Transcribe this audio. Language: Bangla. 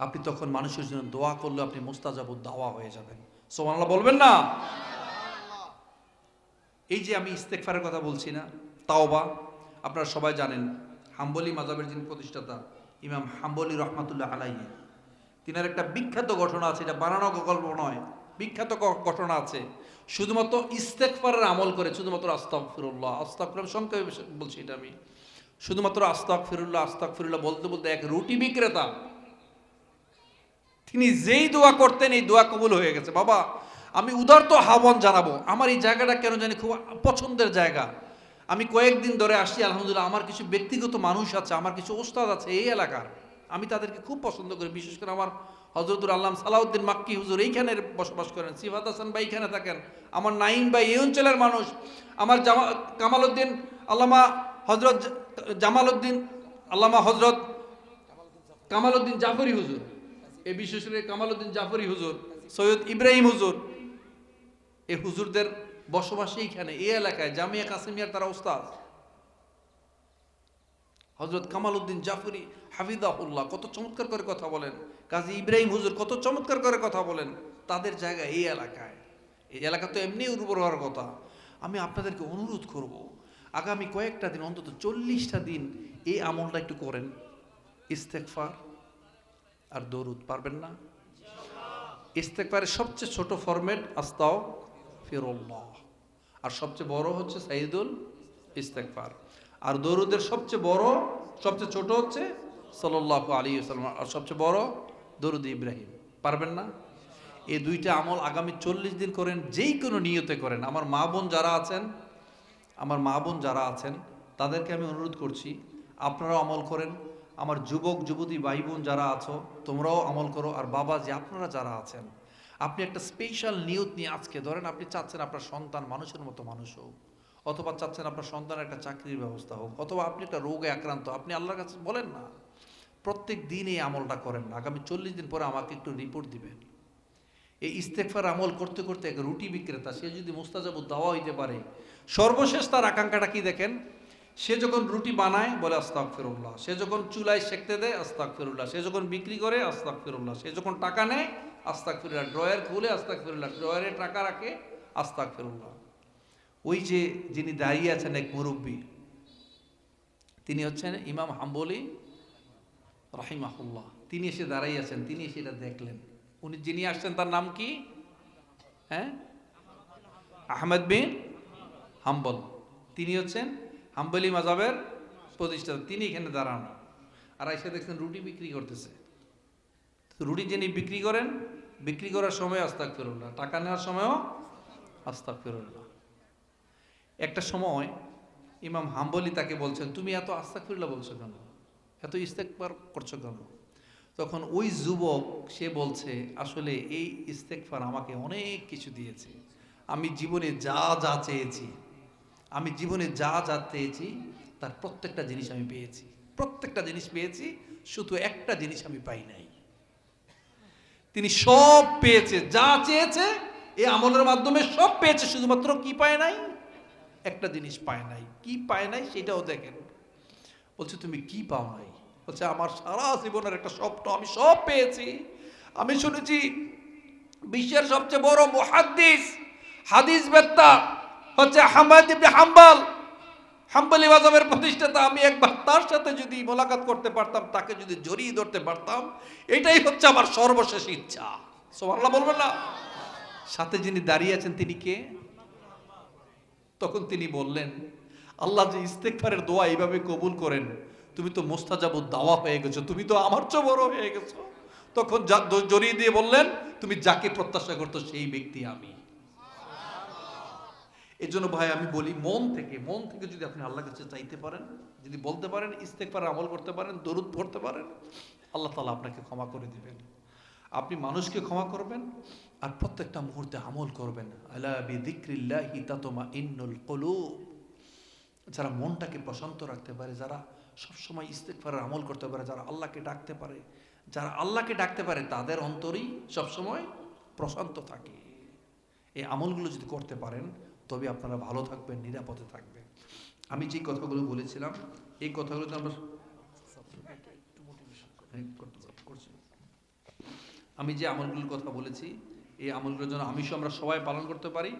আপনি তখন মানুষের জন্য দোয়া করলে আপনি মুস্তাজাবুদ দাওয়া হয়ে যাবেন। সুবহানাল্লাহ বলবেন না? এই যে আমি ইস্তেগফারের কথা বলছি না, তাওবা, আপনারা সবাই জানেন হাম্বলি মাযহাবের যিনি প্রতিষ্ঠাতা ইমাম হাম্বলি রহমাতুল্লাহ আলাইহি, তিনার একটা বিখ্যাত ঘটনা আছে, এটা বানানো গল্প নয়, বিখ্যাত ঘটনা আছে। শুধুমাত্র ইস্তেগফারের আমল করে, শুধুমাত্র আস্তাগফিরুল্লাহ আস্তাগফিরুল্লাহ, সংক্ষেপে বলছি এটা আমি, শুধুমাত্র আস্তাগফিরুল্লাহ আস্তাগফিরুল্লাহ বলতে বলতে এক রুটি বিক্রেতা, তিনি যেই দোয়া করতেন এই দোয়া কবুল হয়ে গেছে। বাবা, আমি উদারত আহ্বান জানাবো, আমার এই জায়গাটা কেন জানি খুব পছন্দের জায়গা। আমি কয়েকদিন ধরে আসছি, আলহামদুলিল্লাহ। আমার কিছু ব্যক্তিগত মানুষ আছে, আমার কিছু ওস্তাদ আছে এই এলাকার, আমি তাদেরকে খুব পছন্দ করি। বিশেষ করে আমার হযরতুল আল্লামা সালাউদ্দিন মাক্কি হুজুর এইখানে বসবাস করেন, সিফাত হাসান ভাই এইখানে থাকেন, আমার নাইম ভাই এই অঞ্চলের মানুষ, আমার কামালউদ্দিন আল্লামা হযরত জামালউদ্দিন আল্লামা হযরত কামালউদ্দিন জাফরি হুজুর, এই বিশেষ করে কামালউদ্দিন জাফরি হুজুর, সৈয়দ ইব্রাহিম হুজুর, এই হুজুরদের বসবাস এইখানে এই এলাকায়, জামিয়া কাসিমিয়ার তারা উস্তাদ। হযরত কামালউদ্দিন জাফরি হাফিজাহুল্লাহ কত চমৎকার করে কথা বলেন, কাজী ইব্রাহিম হুজুর কত চমৎকার করে কথা বলেন। তাদের জায়গা এই এলাকায়, এই এলাকা তো এমনি উর্বর হওয়ার কথা। আমি আপনাদেরকে অনুরোধ করব, আগামী কয়েকটা দিন, অন্তত 40টা দিন এই আমলটা একটু করেন, ইস্তেগফার আর দরুদ। পারবেন না? ইস্তেগফারের সবচেয়ে ছোট ফরম্যাট আস্তাগফিরুল্লাহ, আর সবচেয়ে বড় হচ্ছে সাইয়্যিদুল ইস্তেগফার। আর দরুদের সবচেয়ে বড়, সবচেয়ে ছোট হচ্ছে সাল্লাল্লাহু আলাইহি ওয়াসাল্লাম, আর সবচেয়ে বড় দরুদ ইব্রাহিম। পারবেন না? এই দুইটা আমল আগামী 40 দিন করেন, যেই কোনো নিয়তে করেন। আমার মা বোন যারা আছেন, আমার মা বোন যারা আছেন তাদেরকে আমি অনুরোধ করছি, আপনারাও আমল করেন। আমার যুবক যুবতী ভাই বোন যারা আছো, তোমরাও আমল করো। আর বাবা যে আপনারা যারা আছেন, আপনি একটা স্পেশাল নিয়ত নিয়ে আজকে ধরেন, আপনি চাচ্ছেন আপনার সন্তান মানুষের মতো মানুষ হোক, অথবা চাচ্ছেন আপনার সন্তানের একটা চাকরির ব্যবস্থা হোক, অথবা আপনি একটা রোগে আক্রান্ত, আপনি আল্লাহর কাছে বলেন না, প্রত্যেক দিন এই আমলটা করেন না। আগামী 40 দিন পরে আমাকে একটু রিপোর্ট দিবেন। এই ইস্তেগফার আমল করতে করতে এক রুটি বিক্রেতা, সে যদি মুস্তাজাবুদ দাওয়া হইতে পারে, সর্বশেষ তার আকাঙ্ক্ষাটা কি দেখেন, সে যখন রুটি বানায় বলে আস্তাগফিরুল্লাহ, সে যখন চুলায় সেকতে দেয় আস্তাগফিরুল্লাহ, সে যখন বিক্রি করে আস্তাগফিরুল্লাহ, সে যখন টাকা নেয় আস্তাগফিরুল্লাহ, ড্রয়ার খুলে আস্তাগফিরুল্লাহ, ড্রয়ারে টাকা রাখে আস্তাগফিরুল্লাহ। ওই যে যিনি দাঁড়িয়ে আছেন এক মুরব্বী, তিনি হচ্ছেন ইমাম হাম্বলি রাহিমাহুল্লাহ, তিনি এসে দাঁড়াই আছেন, তিনি এসে এটা দেখলেন। উনি যিনি আসছেন তার নাম কি? হ্যাঁ, আহমদ বিন হাম্বল। তিনি হচ্ছেন হাম্বলি মাযহাবের প্রতিষ্ঠাতা, তিনি এখানে দাঁড়ানো। আর এসে দেখছেন রুটি বিক্রি করতেছে। রুটি যিনি বিক্রি করেন, বিক্রি করার সময় আস্তাগফিরুল্লাহ, টাকা নেওয়ার সময়ও আস্তাগফিরুল্লাহ। একটা সময় ইমাম হাম্বলি তাকে বলছেন, তুমি এত আস্তাগফিরুল্লাহ বলছো কেন, এত ইস্তেগফার করছো কেন? তখন ওই যুবক সে বলছে, আসলে এই ইস্তেগফার আমাকে অনেক কিছু দিয়েছে। আমি জীবনে যা যা চেয়েছি, আমি জীবনে যা যা চেয়েছি তার প্রত্যেকটা জিনিস আমি পেয়েছি, প্রত্যেকটা জিনিস পেয়েছি, শুধু একটা জিনিস আমি পাই নাই। তিনি সব পেয়েছে, যা চেয়েছে এই আমলের মাধ্যমে সব পেয়েছে, শুধুমাত্র কি পায় নাই? একটা জিনিস পায় নাই। কি পায় নাই সেটাও দেখেন। বলছে তুমি কি পাও নাই? বলছে আমার সারা জীবনের একটা স্বপ্ন, আমি সব পেয়েছি। আমি শুনেছি বিশ্বের সবচেয়ে বড় মুহাদ্দিস, হাদিস বেত্তা হচ্ছে আহমদ ইবনে হাম্বল, হাম্বলি মাযহাবের প্রতিষ্ঠাতা। আমি একবার তার সাথে যদি মোলাকাত করতে পারতাম, তাকে যদি জড়িয়ে ধরতে পারতাম, এটাই হচ্ছে আমার সর্বশেষ ইচ্ছা। সুবহানাল্লাহ বলবেন না? সাথে যিনি দাঁড়িয়ে আছেন তিনি কে? তখন তিনি বললেন, আল্লাহ যে ইস্তেগফারের দোয়া এইভাবে কবুল করেন, তুমি তো মুস্তাজাবুদ দাওয়া হয়ে গেছো, তুমি তো আমার চেয়ে বড় হয়ে গেছো। তখন জড়িয়ে দিয়ে বললেন, তুমি যাকে প্রত্যাশা করতো সেই ব্যক্তি আমি। এই জন্য ভাই আমি বলি, মন থেকে যদি আপনি আল্লাহর কাছে চাইতে পারেন, যদি বলতে পারেন, ইস্তেগফার আমল করতে পারেন, দরুদ পড়তে পারেন, আল্লাহ তাআলা আপনাকে ক্ষমা করে দিবেন। আপনি মানুষকে ক্ষমা করবেন, আর প্রত্যেকটা মুহূর্তে আমল করবেন। আলা বিযিকরিল্লাহি তাতমাইন্নুল কুলুব। যারা মনটাকে প্রশান্ত রাখতে পারে, যারা সবসময় ইস্তেগফারের আমল করতে পারে, যারা আল্লাহকে ডাকতে পারে, যারা আল্লাহকে ডাকতে পারে, তাদের অন্তরই সবসময় প্রশান্ত থাকে। এই আমলগুলো যদি করতে পারেন, তবে আপনারা ভালো থাকবেন, নিরাপদে থাকবেন। আমি যে কথাগুলো বলেছিলাম, এই কথাগুলো আমরা করছি। আমি যে আমলগুলোর কথা বলেছি এই আমলগুলোর জন্য আমরা সবাই পালন করতে পারি,